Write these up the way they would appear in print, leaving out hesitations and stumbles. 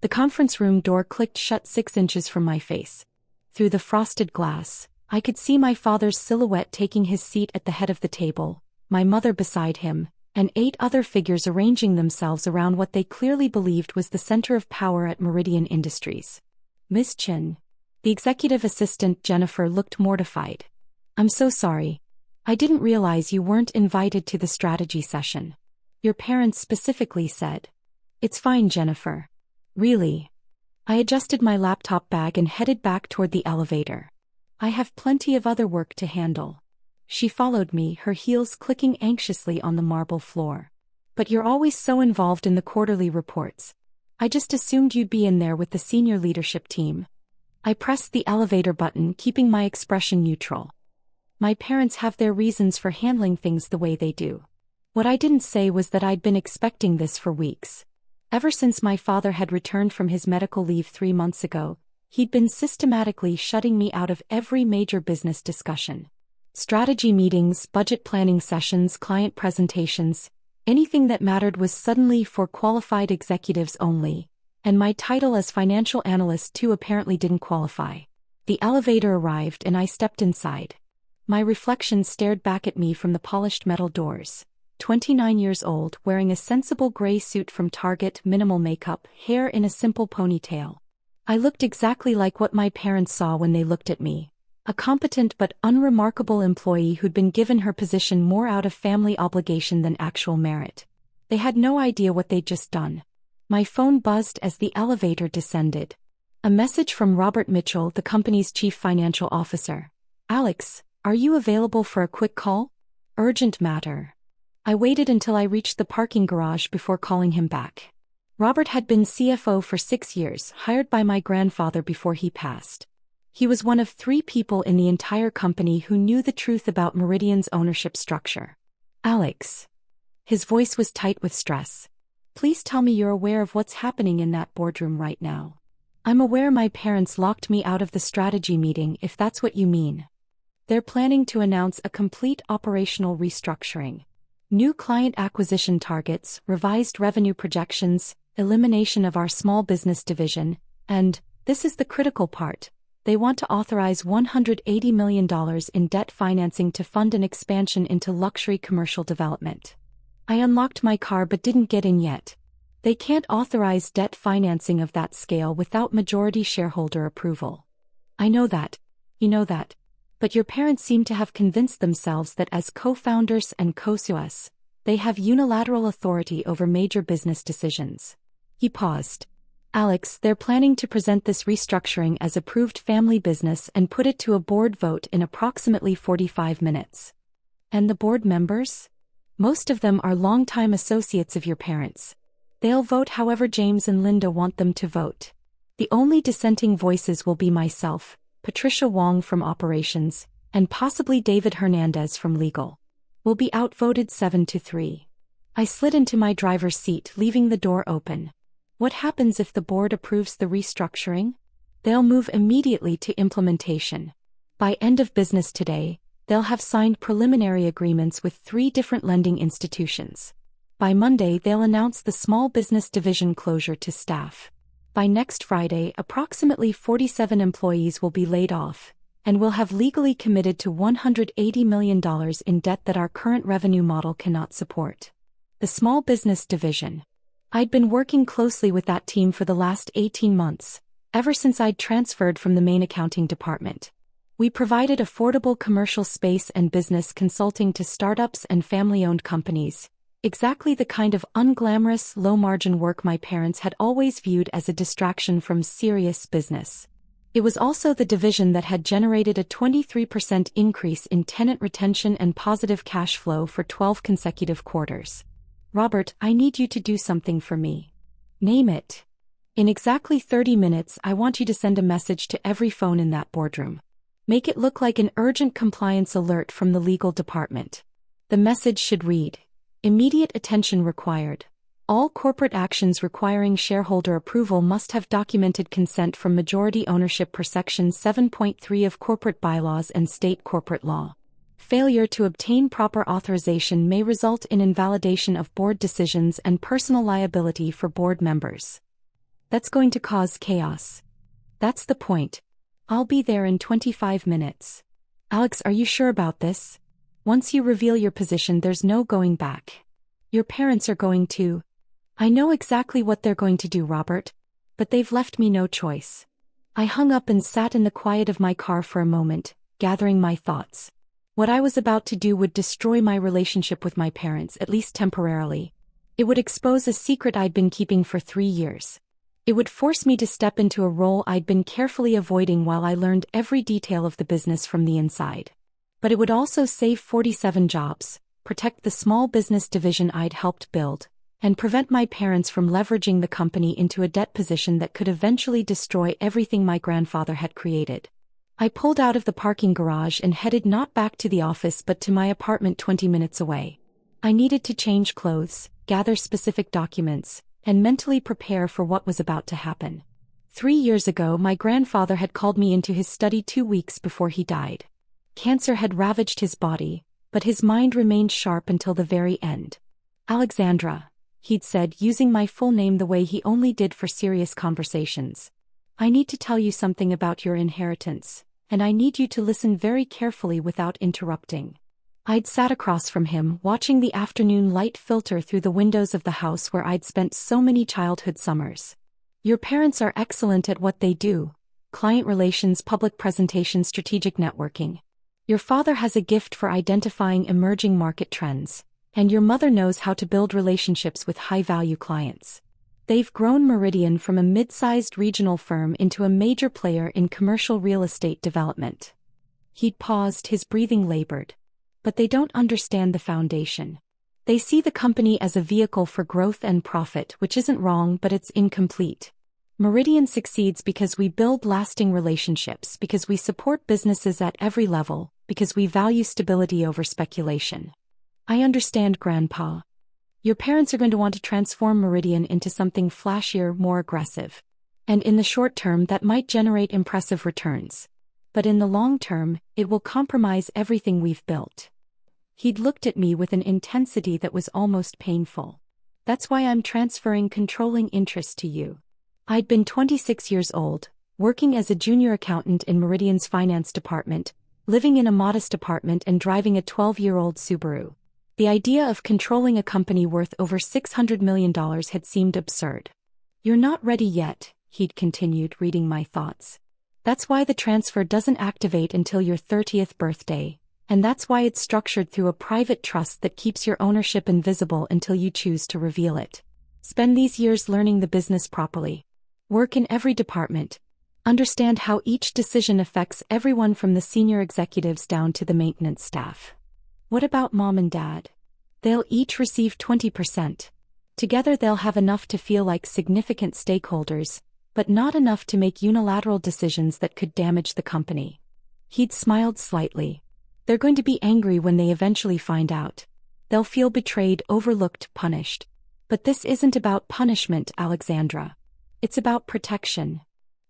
The conference room door clicked shut 6 inches from my face. Through the frosted glass, I could see my father's silhouette taking his seat at the head of the table, my mother beside him, and 8 other figures arranging themselves around what they clearly believed was the center of power at Meridian Industries. Miss Chin. The executive assistant Jennifer looked mortified. I'm so sorry. I didn't realize you weren't invited to the strategy session. Your parents specifically said. It's fine, Jennifer. Really? I adjusted my laptop bag and headed back toward the elevator. I have plenty of other work to handle. She followed me, her heels clicking anxiously on the marble floor. But you're always so involved in the quarterly reports. I just assumed you'd be in there with the senior leadership team. I pressed the elevator button, keeping my expression neutral. My parents have their reasons for handling things the way they do. What I didn't say was that I'd been expecting this for weeks. Ever since my father had returned from his medical leave 3 months ago, he'd been systematically shutting me out of every major business discussion. Strategy meetings, budget planning sessions, client presentations, anything that mattered was suddenly for qualified executives only, and my title as financial analyst too apparently didn't qualify. The elevator arrived and I stepped inside. My reflection stared back at me from the polished metal doors. 29 years old, wearing a sensible gray suit from Target, minimal makeup, hair in a simple ponytail. I looked exactly like what my parents saw when they looked at me. A competent but unremarkable employee who'd been given her position more out of family obligation than actual merit. They had no idea what they'd just done. My phone buzzed as the elevator descended. A message from Robert Mitchell, the company's chief financial officer. Alex, are you available for a quick call? Urgent matter. I waited until I reached the parking garage before calling him back. Robert had been CFO for 6 years, hired by my grandfather before he passed. He was one of 3 people in the entire company who knew the truth about Meridian's ownership structure. Alex. His voice was tight with stress. Please tell me you're aware of what's happening in that boardroom right now. I'm aware my parents locked me out of the strategy meeting, if that's what you mean. They're planning to announce a complete operational restructuring. New client acquisition targets, revised revenue projections, elimination of our small business division, and, this is the critical part, they want to authorize $180 million in debt financing to fund an expansion into luxury commercial development. I unlocked my car but didn't get in yet. They can't authorize debt financing of that scale without majority shareholder approval. I know that. You know that. But your parents seem to have convinced themselves that as co-founders and co-CEOs, they have unilateral authority over major business decisions. He paused. Alex, they're planning to present this restructuring as approved family business and put it to a board vote in approximately 45 minutes. And the board members? Most of them are longtime associates of your parents. They'll vote however James and Linda want them to vote. The only dissenting voices will be myself, Patricia Wong from Operations, and possibly David Hernandez from Legal. We'll be outvoted 7-3. I slid into my driver's seat, leaving the door open. What happens if the board approves the restructuring? They'll move immediately to implementation. By end of business today, they'll have signed preliminary agreements with 3 different lending institutions. By Monday, they'll announce the small business division closure to staff. By next Friday, approximately 47 employees will be laid off, and we'll have legally committed to $180 million in debt that our current revenue model cannot support. The small business division. I'd been working closely with that team for the last 18 months, ever since I'd transferred from the main accounting department. We provided affordable commercial space and business consulting to startups and family-owned companies, exactly the kind of unglamorous, low-margin work my parents had always viewed as a distraction from serious business. It was also the division that had generated a 23% increase in tenant retention and positive cash flow for 12 consecutive quarters. Robert, I need you to do something for me. Name it. In exactly 30 minutes, I want you to send a message to every phone in that boardroom. Make it look like an urgent compliance alert from the legal department. The message should read, immediate attention required. All corporate actions requiring shareholder approval must have documented consent from majority ownership per Section 7.3 of corporate bylaws and state corporate law. Failure to obtain proper authorization may result in invalidation of board decisions and personal liability for board members. That's going to cause chaos. That's the point. I'll be there in 25 minutes. Alex, are you sure about this? Once you reveal your position, there's no going back. Your parents are going to. I know exactly what they're going to do, Robert. But they've left me no choice. I hung up and sat in the quiet of my car for a moment, gathering my thoughts. What I was about to do would destroy my relationship with my parents, at least temporarily. It would expose a secret I'd been keeping for 3 years. It would force me to step into a role I'd been carefully avoiding while I learned every detail of the business from the inside. But it would also save 47 jobs, protect the small business division I'd helped build, and prevent my parents from leveraging the company into a debt position that could eventually destroy everything my grandfather had created. I pulled out of the parking garage and headed not back to the office but to my apartment 20 minutes away. I needed to change clothes, gather specific documents, and mentally prepare for what was about to happen. 3 years ago, my grandfather had called me into his study 2 weeks before he died. Cancer had ravaged his body, but his mind remained sharp until the very end. "Alexandra," he'd said, using my full name the way he only did for serious conversations. "I need to tell you something about your inheritance, and I need you to listen very carefully without interrupting." I'd sat across from him, watching the afternoon light filter through the windows of the house where I'd spent so many childhood summers. "Your parents are excellent at what they do: client relations, public presentation, strategic networking. Your father has a gift for identifying emerging market trends, and your mother knows how to build relationships with high-value clients. They've grown Meridian from a mid-sized regional firm into a major player in commercial real estate development." He'd paused, his breathing labored. "But they don't understand the foundation. They see the company as a vehicle for growth and profit, which isn't wrong, but it's incomplete. Meridian succeeds because we build lasting relationships, because we support businesses at every level, because we value stability over speculation." "I understand, Grandpa. Your parents are going to want to transform Meridian into something flashier, more aggressive. And in the short term, that might generate impressive returns. But in the long term, it will compromise everything we've built." He'd looked at me with an intensity that was almost painful. "That's why I'm transferring controlling interest to you." I'd been 26 years old, working as a junior accountant in Meridian's finance department, living in a modest apartment and driving a 12-year-old Subaru. The idea of controlling a company worth over $600 million had seemed absurd. "You're not ready yet," he'd continued, reading my thoughts. "That's why the transfer doesn't activate until your 30th birthday, and that's why it's structured through a private trust that keeps your ownership invisible until you choose to reveal it. Spend these years learning the business properly. Work in every department. Understand how each decision affects everyone from the senior executives down to the maintenance staff. What about Mom and Dad? They'll each receive 20%. Together they'll have enough to feel like significant stakeholders, but not enough to make unilateral decisions that could damage the company." He'd smiled slightly. "They're going to be angry when they eventually find out. They'll feel betrayed, overlooked, punished. But this isn't about punishment, Alexandra. It's about protection.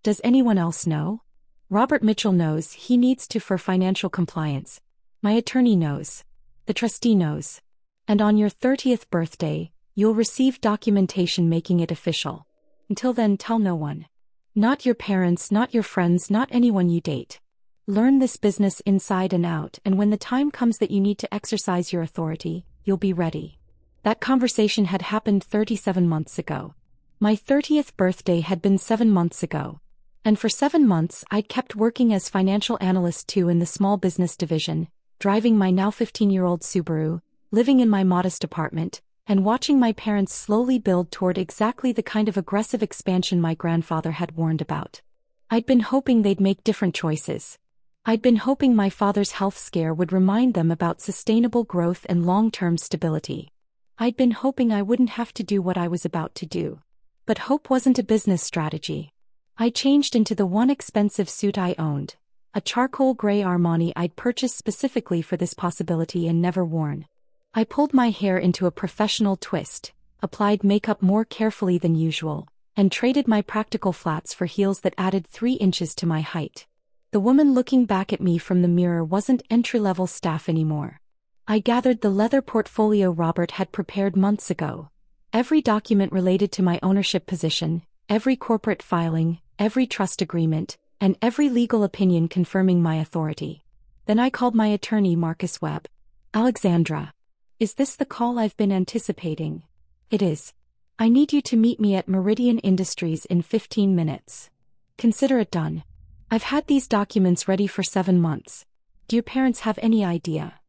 Does anyone else know? Robert Mitchell knows. He needs to for financial compliance. My attorney knows. The trustee knows. And on your 30th birthday, you'll receive documentation making it official. Until then, tell no one. Not your parents, not your friends, not anyone you date. Learn this business inside and out, and when the time comes that you need to exercise your authority, you'll be ready." That conversation had happened 37 months ago. My 30th birthday had been 7 months ago. And for 7 months I'd kept working as financial analyst too in the small business division, driving my now 15-year-old Subaru, living in my modest apartment, and watching my parents slowly build toward exactly the kind of aggressive expansion my grandfather had warned about. I'd been hoping they'd make different choices. I'd been hoping my father's health scare would remind them about sustainable growth and long-term stability. I'd been hoping I wouldn't have to do what I was about to do. But hope wasn't a business strategy. I changed into the one expensive suit I owned, a charcoal gray Armani I'd purchased specifically for this possibility and never worn. I pulled my hair into a professional twist, applied makeup more carefully than usual, and traded my practical flats for heels that added 3 inches to my height. The woman looking back at me from the mirror wasn't entry-level staff anymore. I gathered the leather portfolio Robert had prepared months ago. Every document related to my ownership position, every corporate filing, every trust agreement, and every legal opinion confirming my authority. Then I called my attorney Marcus Webb. Alexandra. Is this the call I've been anticipating? It is. I need you to meet me at Meridian Industries in 15 minutes. Consider it done. I've had these documents ready for 7 months. Do your parents have any idea?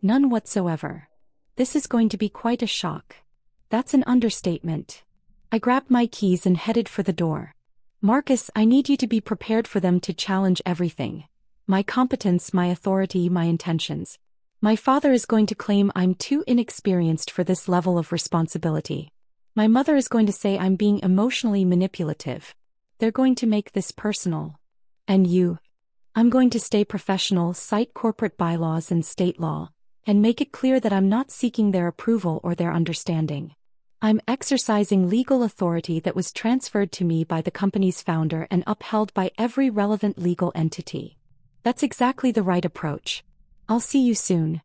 None whatsoever. This is going to be quite a shock. That's an understatement. I grabbed my keys and headed for the door. Marcus, I need you to be prepared for them to challenge everything. My competence, my authority, my intentions. My father is going to claim I'm too inexperienced for this level of responsibility. My mother is going to say I'm being emotionally manipulative. They're going to make this personal. And you? I'm going to stay professional, cite corporate bylaws and state law, and make it clear that I'm not seeking their approval or their understanding. I'm exercising legal authority that was transferred to me by the company's founder and upheld by every relevant legal entity. That's exactly the right approach. I'll see you soon.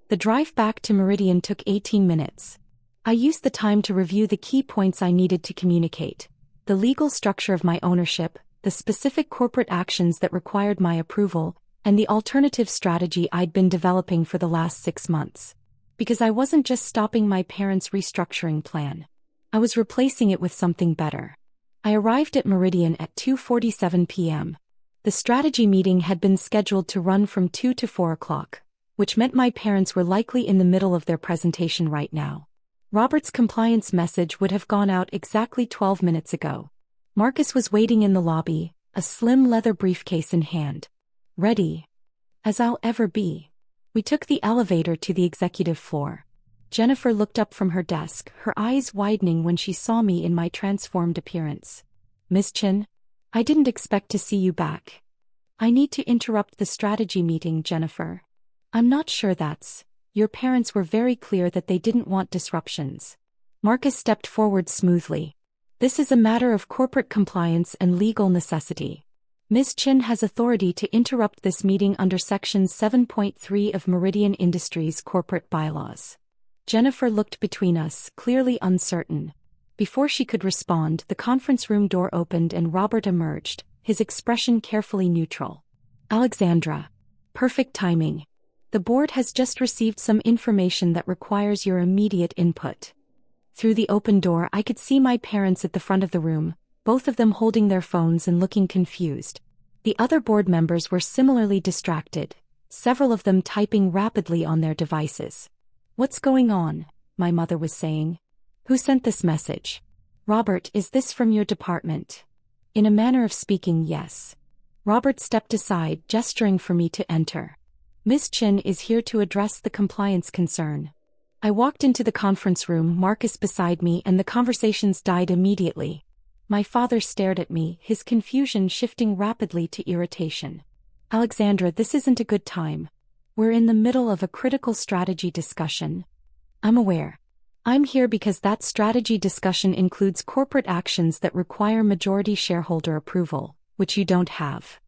The drive back to Meridian took 18 minutes. I used the time to review the key points I needed to communicate: the legal structure of my ownership, the specific corporate actions that required my approval, and the alternative strategy I'd been developing for the last 6 months. Because I wasn't just stopping my parents' restructuring plan. I was replacing it with something better. I arrived at Meridian at 2:47 p.m. The strategy meeting had been scheduled to run from 2 to 4 o'clock, which meant my parents were likely in the middle of their presentation right now. Robert's compliance message would have gone out exactly 12 minutes ago. Marcus was waiting in the lobby, a slim leather briefcase in hand. Ready as I'll ever be. We took the elevator to the executive floor. Jennifer looked up from her desk, her eyes widening when she saw me in my transformed appearance. Miss Chin? I didn't expect to see you back. I need to interrupt the strategy meeting, Jennifer. I'm not sure that's. Your parents were very clear that they didn't want disruptions. Marcus stepped forward smoothly. This is a matter of corporate compliance and legal necessity. Ms. Chin has authority to interrupt this meeting under Section 7.3 of Meridian Industries corporate bylaws. Jennifer looked between us, clearly uncertain. Before she could respond, the conference room door opened and Robert emerged, his expression carefully neutral. Alexandra. Perfect timing. The board has just received some information that requires your immediate input. Through the open door I could see my parents at the front of the room, both of them holding their phones and looking confused. The other board members were similarly distracted, several of them typing rapidly on their devices. What's going on? My mother was saying. Who sent this message? Robert, is this from your department? In a manner of speaking, yes. Robert stepped aside, gesturing for me to enter. Ms. Chin is here to address the compliance concern. I walked into the conference room, Marcus beside me, and the conversations died immediately. My father stared at me, his confusion shifting rapidly to irritation. Alexandra, this isn't a good time. We're in the middle of a critical strategy discussion. I'm aware. I'm here because that strategy discussion includes corporate actions that require majority shareholder approval, which you don't have.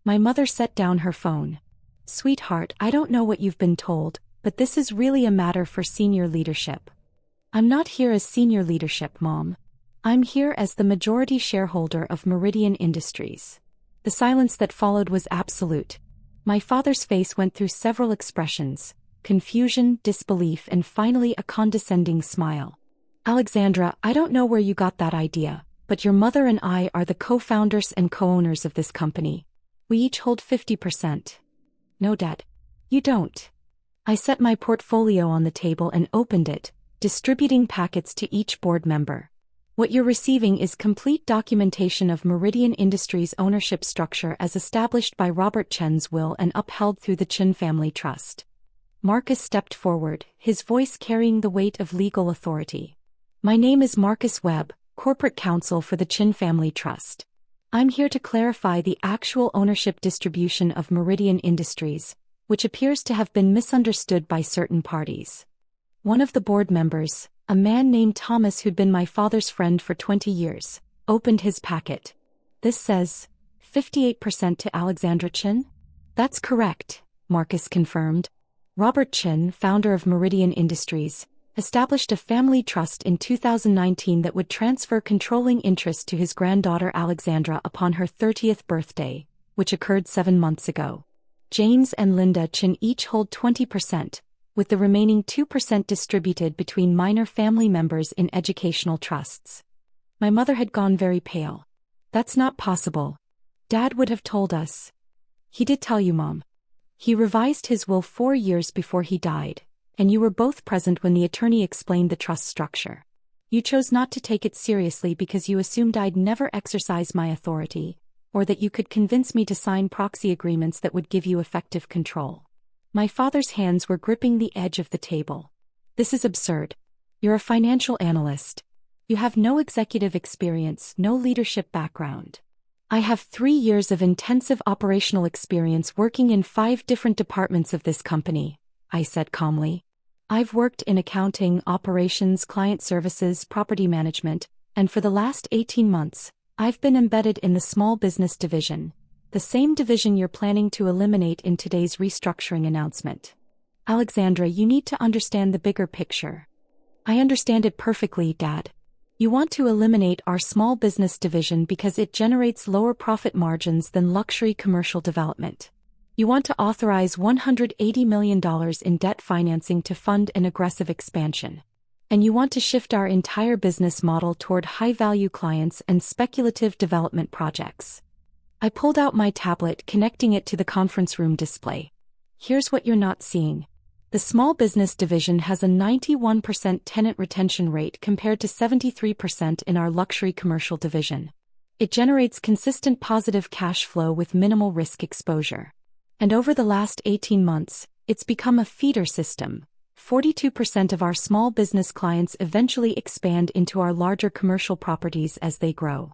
My mother set down her phone. Sweetheart, I don't know what you've been told, but this is really a matter for senior leadership. I'm not here as senior leadership, Mom. I'm here as the majority shareholder of Meridian Industries. The silence that followed was absolute. My father's face went through several expressions: confusion, disbelief, and finally a condescending smile. Alexandra, I don't know where you got that idea, but your mother and I are the co-founders and co-owners of this company. We each hold 50%. No, Dad. You don't. I set my portfolio on the table and opened it, distributing packets to each board member. What you're receiving is complete documentation of Meridian Industries' ownership structure as established by Robert Chen's will and upheld through the Chen Family Trust. Marcus stepped forward, his voice carrying the weight of legal authority. My name is Marcus Webb, Corporate Counsel for the Chen Family Trust. I'm here to clarify the actual ownership distribution of Meridian Industries, which appears to have been misunderstood by certain parties. One of the board members, a man named Thomas who'd been my father's friend for 20 years, opened his packet. This says 58% to Alexandra Chin? That's correct, Marcus confirmed. Robert Chin, founder of Meridian Industries, established a family trust in 2019 that would transfer controlling interest to his granddaughter Alexandra upon her 30th birthday, which occurred 7 months ago. James and Linda Chin each hold 20%, with the remaining 2% distributed between minor family members in educational trusts. My mother had gone very pale. That's not possible. Dad would have told us. He did tell you, Mom. He revised his will 4 years before he died, and you were both present when the attorney explained the trust structure. You chose not to take it seriously because you assumed I'd never exercise my authority, or that you could convince me to sign proxy agreements that would give you effective control. My father's hands were gripping the edge of the table. This is absurd. You're a financial analyst. You have no executive experience, no leadership background. I have 3 years of intensive operational experience working in 5 different departments of this company, I said calmly. I've worked in accounting, operations, client services, property management, and for the last 18 months, I've been embedded in the small business division, the same division you're planning to eliminate in today's restructuring announcement. Alexandra, you need to understand the bigger picture. I understand it perfectly, Dad. You want to eliminate our small business division because it generates lower profit margins than luxury commercial development. You want to authorize $180 million in debt financing to fund an aggressive expansion. And you want to shift our entire business model toward high-value clients and speculative development projects. I pulled out my tablet, connecting it to the conference room display. Here's what you're not seeing. The small business division has a 91% tenant retention rate compared to 73% in our luxury commercial division. It generates consistent positive cash flow with minimal risk exposure. And over the last 18 months, it's become a feeder system. 42% of our small business clients eventually expand into our larger commercial properties as they grow.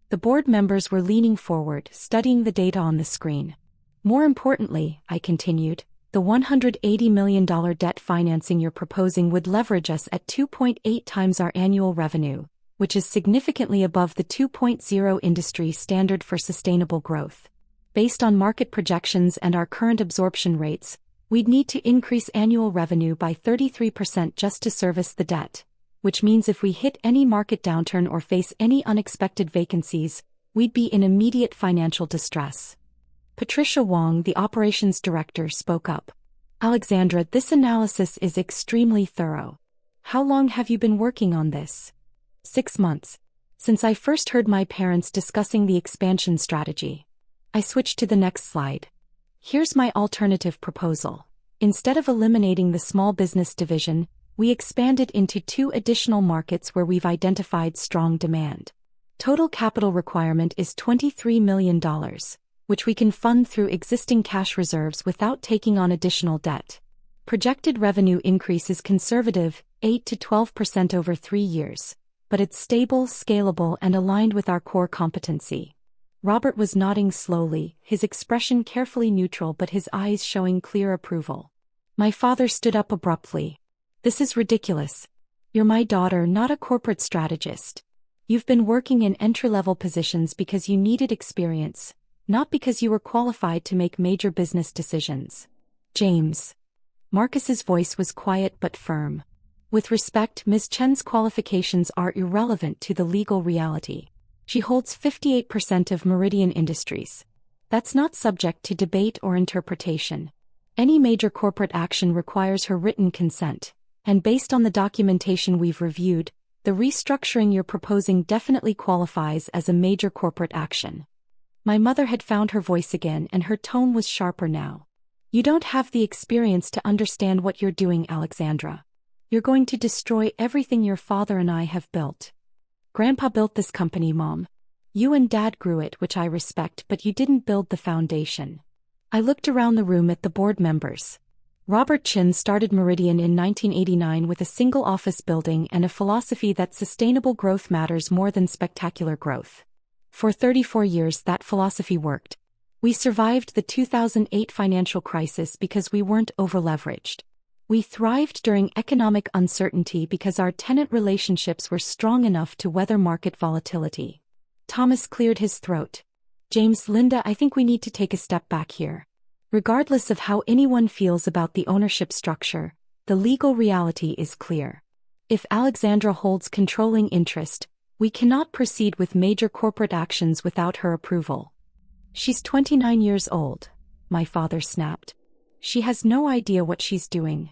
The board members were leaning forward, studying the data on the screen. More importantly, I continued, the $180 million debt financing you're proposing would leverage us at 2.8 times our annual revenue, which is significantly above the 2.0 industry standard for sustainable growth. Based on market projections and our current absorption rates, we'd need to increase annual revenue by 33% just to service the debt, which means if we hit any market downturn or face any unexpected vacancies, we'd be in immediate financial distress. Patricia Wong, the operations director, spoke up. Alexandra, this analysis is extremely thorough. How long have you been working on this? 6 months. Since I first heard my parents discussing the expansion strategy. I switched to the next slide. Here's my alternative proposal. Instead of eliminating the small business division, we expanded into 2 additional markets where we've identified strong demand. Total capital requirement is $23 million, which we can fund through existing cash reserves without taking on additional debt. Projected revenue increase is conservative, 8 to 12% over 3 years, but it's stable, scalable, and aligned with our core competency. Robert was nodding slowly, his expression carefully neutral but his eyes showing clear approval. My father stood up abruptly. This is ridiculous. You're my daughter, not a corporate strategist. You've been working in entry-level positions because you needed experience, not because you were qualified to make major business decisions. James. Marcus's voice was quiet but firm. With respect, Ms. Chen's qualifications are irrelevant to the legal reality. She holds 58% of Meridian Industries. That's not subject to debate or interpretation. Any major corporate action requires her written consent, and based on the documentation we've reviewed, the restructuring you're proposing definitely qualifies as a major corporate action. My mother had found her voice again and her tone was sharper now. You don't have the experience to understand what you're doing, Alexandra. You're going to destroy everything your father and I have built. Grandpa built this company, Mom. You and Dad grew it, which I respect, but you didn't build the foundation. I looked around the room at the board members. Robert Chin started Meridian in 1989 with a single office building and a philosophy that sustainable growth matters more than spectacular growth. For 34 years that philosophy worked. We survived the 2008 financial crisis because we weren't overleveraged. We thrived during economic uncertainty because our tenant relationships were strong enough to weather market volatility. Thomas cleared his throat. James, Linda, I think we need to take a step back here. Regardless of how anyone feels about the ownership structure, the legal reality is clear. If Alexandra holds controlling interest, we cannot proceed with major corporate actions without her approval. She's 29 years old, my father snapped. She has no idea what she's doing.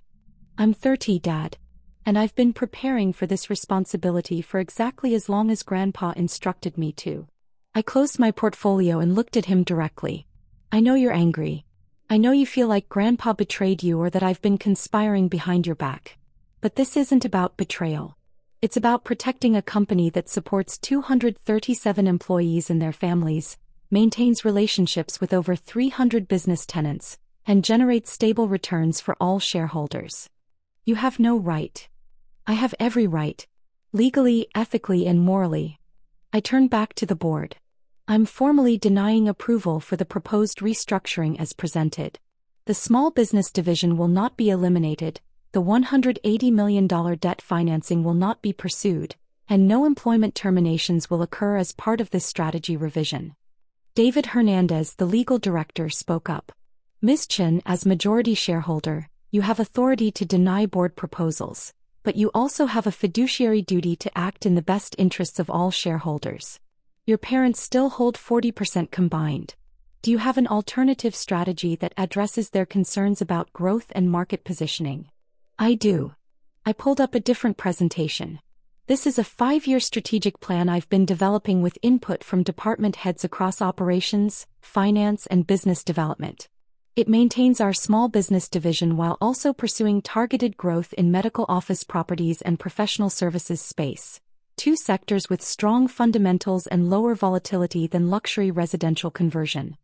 I'm 30, Dad. And I've been preparing for this responsibility for exactly as long as Grandpa instructed me to. I closed my portfolio and looked at him directly. I know you're angry. I know you feel like Grandpa betrayed you or that I've been conspiring behind your back. But this isn't about betrayal. It's about protecting a company that supports 237 employees and their families, maintains relationships with over 300 business tenants, and generates stable returns for all shareholders. You have no right. I have every right. Legally, ethically, and morally. I turned back to the board. I'm formally denying approval for the proposed restructuring as presented. The small business division will not be eliminated, the $180 million debt financing will not be pursued, and no employment terminations will occur as part of this strategy revision. David Hernandez, the legal director, spoke up. Ms. Chen, as majority shareholder, you have authority to deny board proposals, but you also have a fiduciary duty to act in the best interests of all shareholders. Your parents still hold 40% combined. Do you have an alternative strategy that addresses their concerns about growth and market positioning? I do. I pulled up a different presentation. This is a 5-year strategic plan I've been developing with input from department heads across operations, finance, and business development. It maintains our small business division while also pursuing targeted growth in medical office properties and professional services space, 2 sectors with strong fundamentals and lower volatility than luxury residential conversion.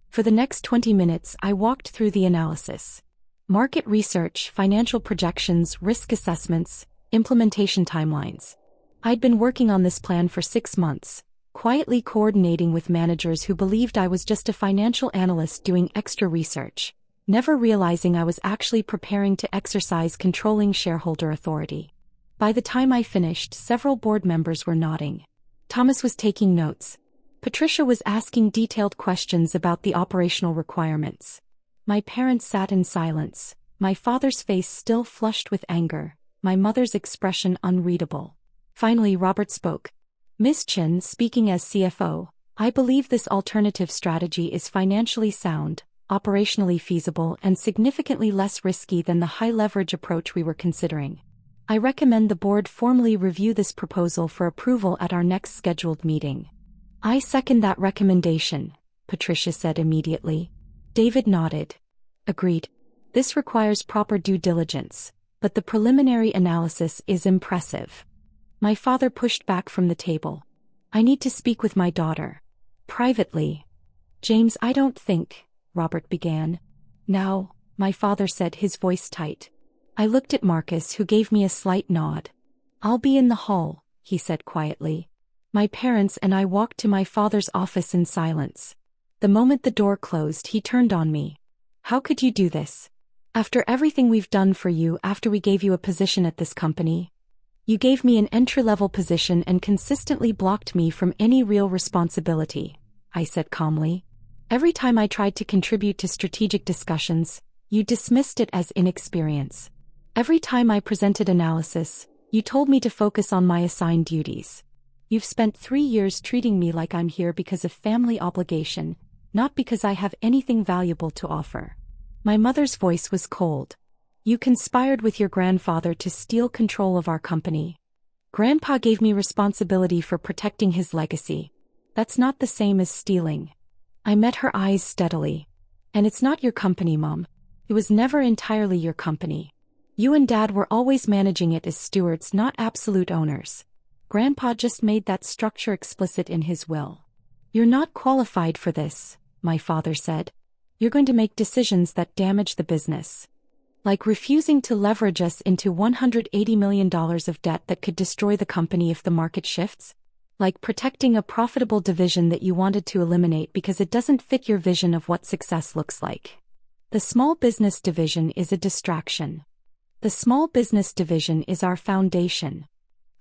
For the next 20 minutes, I walked through the analysis. Market research, financial projections, risk assessments, implementation timelines. I'd been working on this plan for 6 months, quietly coordinating with managers who believed I was just a financial analyst doing extra research, never realizing I was actually preparing to exercise controlling shareholder authority. By the time I finished, several board members were nodding. Thomas was taking notes. Patricia was asking detailed questions about the operational requirements. My parents sat in silence, my father's face still flushed with anger, my mother's expression unreadable. Finally, Robert spoke. Ms. Chen, speaking as CFO, I believe this alternative strategy is financially sound, operationally feasible, and significantly less risky than the high-leverage approach we were considering. I recommend the board formally review this proposal for approval at our next scheduled meeting. I second that recommendation, Patricia said immediately. David nodded. Agreed. This requires proper due diligence, but the preliminary analysis is impressive. My father pushed back from the table. I need to speak with my daughter. Privately. James, I don't think, Robert began. Now, my father said, his voice tight. I looked at Marcus, who gave me a slight nod. I'll be in the hall, he said quietly. My parents and I walked to my father's office in silence. The moment the door closed, he turned on me. How could you do this? After everything we've done for you, after we gave you a position at this company? You gave me an entry-level position and consistently blocked me from any real responsibility, I said calmly. Every time I tried to contribute to strategic discussions, you dismissed it as inexperience. Every time I presented analysis, you told me to focus on my assigned duties. You've spent 3 years treating me like I'm here because of family obligation, not because I have anything valuable to offer. My mother's voice was cold. You conspired with your grandfather to steal control of our company. Grandpa gave me responsibility for protecting his legacy. That's not the same as stealing. I met her eyes steadily. And it's not your company, Mom. It was never entirely your company. You and Dad were always managing it as stewards, not absolute owners. Grandpa just made that structure explicit in his will. You're not qualified for this, my father said. You're going to make decisions that damage the business. Like refusing to leverage us into $180 million of debt that could destroy the company if the market shifts? Like protecting a profitable division that you wanted to eliminate because it doesn't fit your vision of what success looks like. The small business division is a distraction. The small business division is our foundation.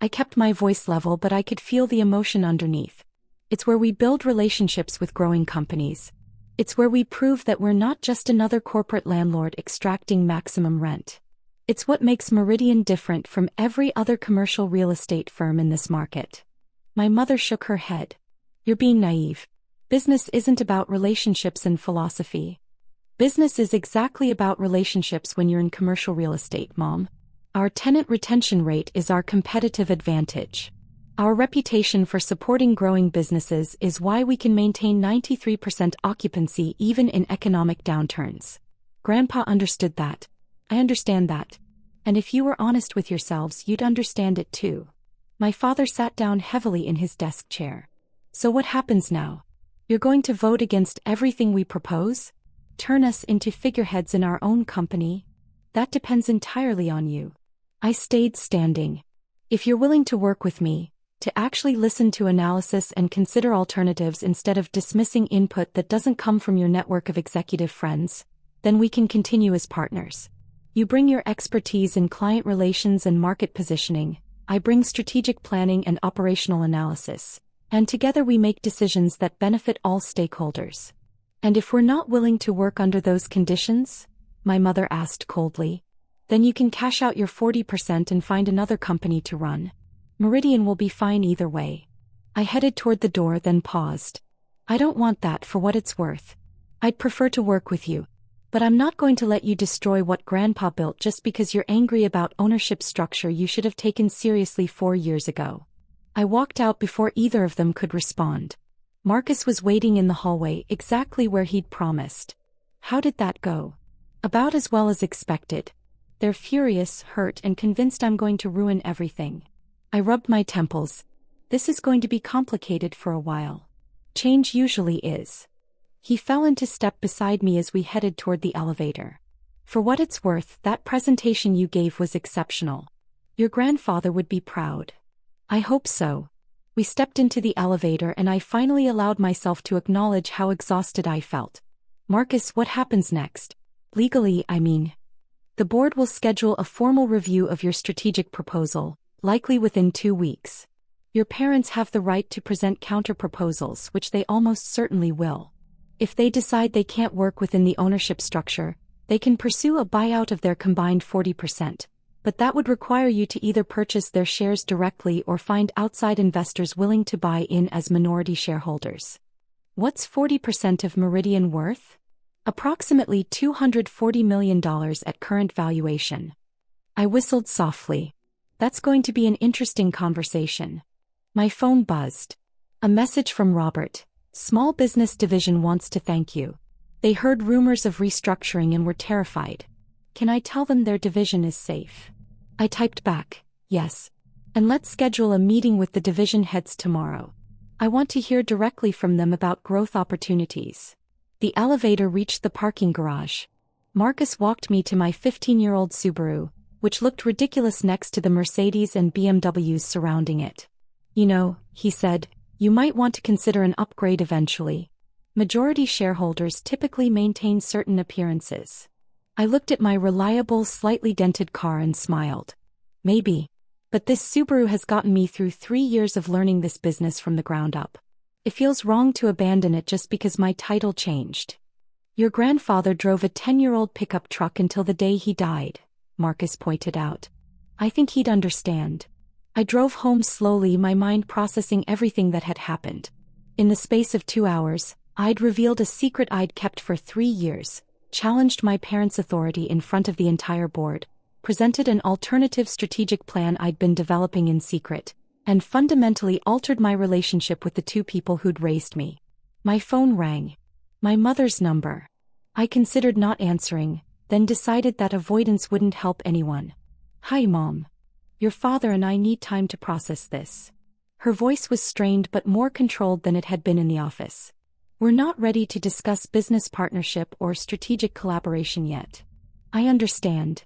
I kept my voice level, but I could feel the emotion underneath. It's where we build relationships with growing companies. It's where we prove that we're not just another corporate landlord extracting maximum rent. It's what makes Meridian different from every other commercial real estate firm in this market. My mother shook her head. You're being naive. Business isn't about relationships and philosophy. Business is exactly about relationships when you're in commercial real estate, Mom. Our tenant retention rate is our competitive advantage. Our reputation for supporting growing businesses is why we can maintain 93% occupancy even in economic downturns. Grandpa understood that. I understand that. And if you were honest with yourselves, you'd understand it too. My father sat down heavily in his desk chair. So what happens now? You're going to vote against everything we propose? Turn us into figureheads in our own company? That depends entirely on you. I stayed standing. If you're willing to work with me, to actually listen to analysis and consider alternatives instead of dismissing input that doesn't come from your network of executive friends, then we can continue as partners. You bring your expertise in client relations and market positioning, I bring strategic planning and operational analysis, and together we make decisions that benefit all stakeholders. And if we're not willing to work under those conditions? My mother asked coldly. Then you can cash out your 40% and find another company to run. Meridian will be fine either way. I headed toward the door then paused. I don't want that for what it's worth. I'd prefer to work with you. But I'm not going to let you destroy what Grandpa built just because you're angry about ownership structure you should have taken seriously 4 years ago. I walked out before either of them could respond. Marcus was waiting in the hallway exactly where he'd promised. How did that go? About as well as expected. They're furious, hurt, and convinced I'm going to ruin everything. I rubbed my temples. This is going to be complicated for a while. Change usually is. He fell into step beside me as we headed toward the elevator. For what it's worth, that presentation you gave was exceptional. Your grandfather would be proud. I hope so. We stepped into the elevator and I finally allowed myself to acknowledge how exhausted I felt. Marcus, what happens next? Legally, I mean. The board will schedule a formal review of your strategic proposal, likely within 2 weeks. Your parents have the right to present counter-proposals, which they almost certainly will. If they decide they can't work within the ownership structure, they can pursue a buyout of their combined 40%, but that would require you to either purchase their shares directly or find outside investors willing to buy in as minority shareholders. What's 40% of Meridian worth? Approximately $240 million at current valuation. I whistled softly. That's going to be an interesting conversation. My phone buzzed. A message from Robert. Small Business Division wants to thank you. They heard rumors of restructuring and were terrified. Can I tell them their division is safe? I typed back, yes. And let's schedule a meeting with the division heads tomorrow. I want to hear directly from them about growth opportunities. The elevator reached the parking garage. Marcus walked me to my 15-year-old Subaru, which looked ridiculous next to the Mercedes and BMWs surrounding it. You know, he said, you might want to consider an upgrade eventually. Majority shareholders typically maintain certain appearances. I looked at my reliable, slightly dented car and smiled. Maybe. But this Subaru has gotten me through 3 years of learning this business from the ground up. It feels wrong to abandon it just because my title changed. Your grandfather drove a 10-year-old pickup truck until the day he died, Marcus pointed out. I think he'd understand. I drove home slowly, my mind processing everything that had happened. In the space of 2 hours, I'd revealed a secret I'd kept for 3 years, challenged my parents' authority in front of the entire board, presented an alternative strategic plan I'd been developing in secret, and fundamentally altered my relationship with the 2 people who'd raised me. My phone rang. My mother's number. I considered not answering, then decided that avoidance wouldn't help anyone. Hi, Mom. Your father and I need time to process this. Her voice was strained but more controlled than it had been in the office. We're not ready to discuss business partnership or strategic collaboration yet. I understand.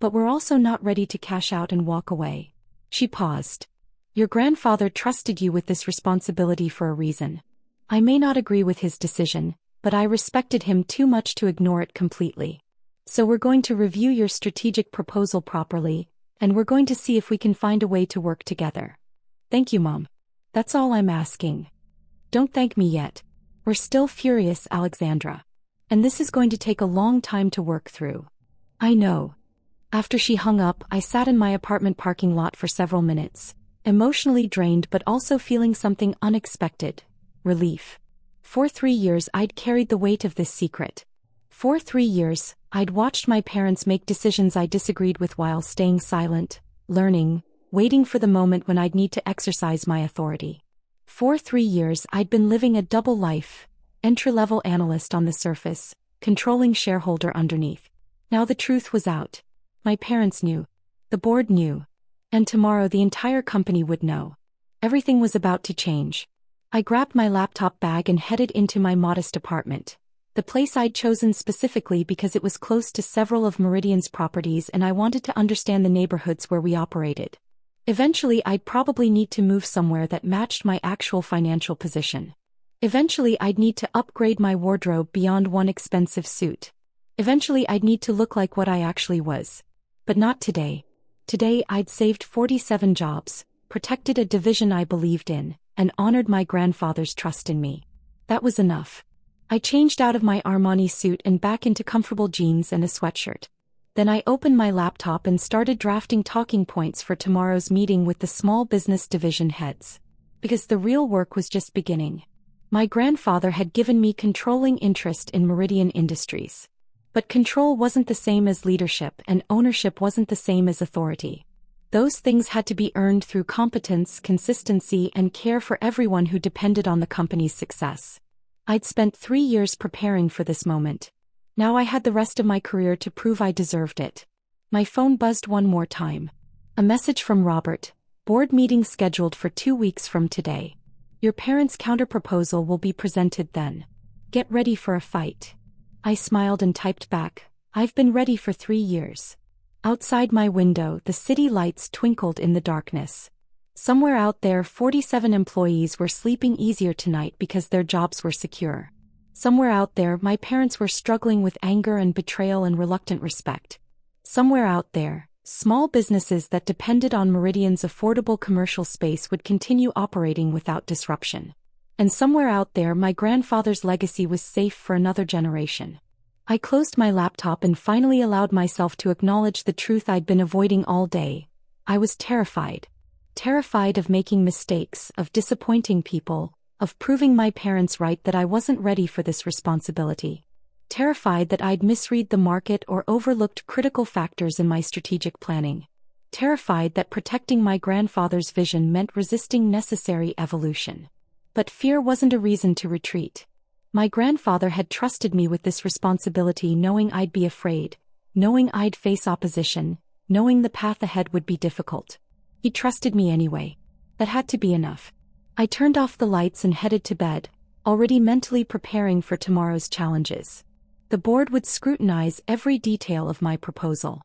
But we're also not ready to cash out and walk away. She paused. Your grandfather trusted you with this responsibility for a reason. I may not agree with his decision, but I respected him too much to ignore it completely. So we're going to review your strategic proposal properly, and we're going to see if we can find a way to work together. Thank you, Mom. That's all I'm asking. Don't thank me yet. We're still furious, Alexandra. And this is going to take a long time to work through. I know. After she hung up, I sat in my apartment parking lot for several minutes, emotionally drained but also feeling something unexpected: relief. For 3 years I'd carried the weight of this secret. For 3 years, I'd watched my parents make decisions I disagreed with while staying silent, learning, waiting for the moment when I'd need to exercise my authority. For 3 years I'd been living a double life: entry-level analyst on the surface, controlling shareholder underneath. Now the truth was out. My parents knew. The board knew. And tomorrow the entire company would know. Everything was about to change. I grabbed my laptop bag and headed into my modest apartment. The place I'd chosen specifically because it was close to several of Meridian's properties and I wanted to understand the neighborhoods where we operated. Eventually I'd probably need to move somewhere that matched my actual financial position. Eventually I'd need to upgrade my wardrobe beyond one expensive suit. Eventually I'd need to look like what I actually was. But not today. Today I'd saved 47 jobs, protected a division I believed in, and honored my grandfather's trust in me. That was enough. I changed out of my Armani suit and back into comfortable jeans and a sweatshirt. Then I opened my laptop and started drafting talking points for tomorrow's meeting with the small business division heads. Because the real work was just beginning. My grandfather had given me controlling interest in Meridian Industries. But control wasn't the same as leadership and ownership wasn't the same as authority. Those things had to be earned through competence, consistency, and care for everyone who depended on the company's success. I'd spent 3 years preparing for this moment. Now I had the rest of my career to prove I deserved it. My phone buzzed one more time. A message from Robert: board meeting scheduled for 2 weeks from today. Your parents' counterproposal will be presented then. Get ready for a fight. I smiled and typed back: I've been ready for 3 years. Outside my window, the city lights twinkled in the darkness. Somewhere out there, 47 employees were sleeping easier tonight because their jobs were secure. Somewhere out there, my parents were struggling with anger and betrayal and reluctant respect. Somewhere out there, small businesses that depended on Meridian's affordable commercial space would continue operating without disruption. And somewhere out there, my grandfather's legacy was safe for another generation. I closed my laptop and finally allowed myself to acknowledge the truth I'd been avoiding all day. I was terrified. Terrified of making mistakes, of disappointing people, of proving my parents right that I wasn't ready for this responsibility. Terrified that I'd misread the market or overlooked critical factors in my strategic planning. Terrified that protecting my grandfather's vision meant resisting necessary evolution. But fear wasn't a reason to retreat. My grandfather had trusted me with this responsibility, knowing I'd be afraid, knowing I'd face opposition, knowing the path ahead would be difficult. He trusted me anyway. That had to be enough. I turned off the lights and headed to bed, already mentally preparing for tomorrow's challenges. The board would scrutinize every detail of my proposal.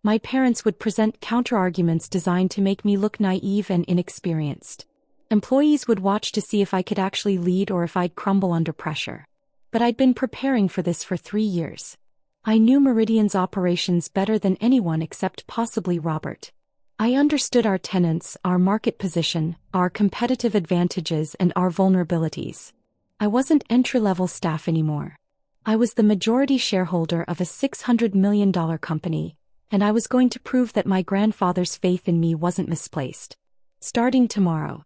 My parents would present counterarguments designed to make me look naive and inexperienced. Employees would watch to see if I could actually lead or if I'd crumble under pressure. But I'd been preparing for this for 3 years. I knew Meridian's operations better than anyone except possibly Robert. I understood our tenants, our market position, our competitive advantages, and our vulnerabilities. I wasn't entry-level staff anymore. I was the majority shareholder of a $600 million company, and I was going to prove that my grandfather's faith in me wasn't misplaced. Starting tomorrow,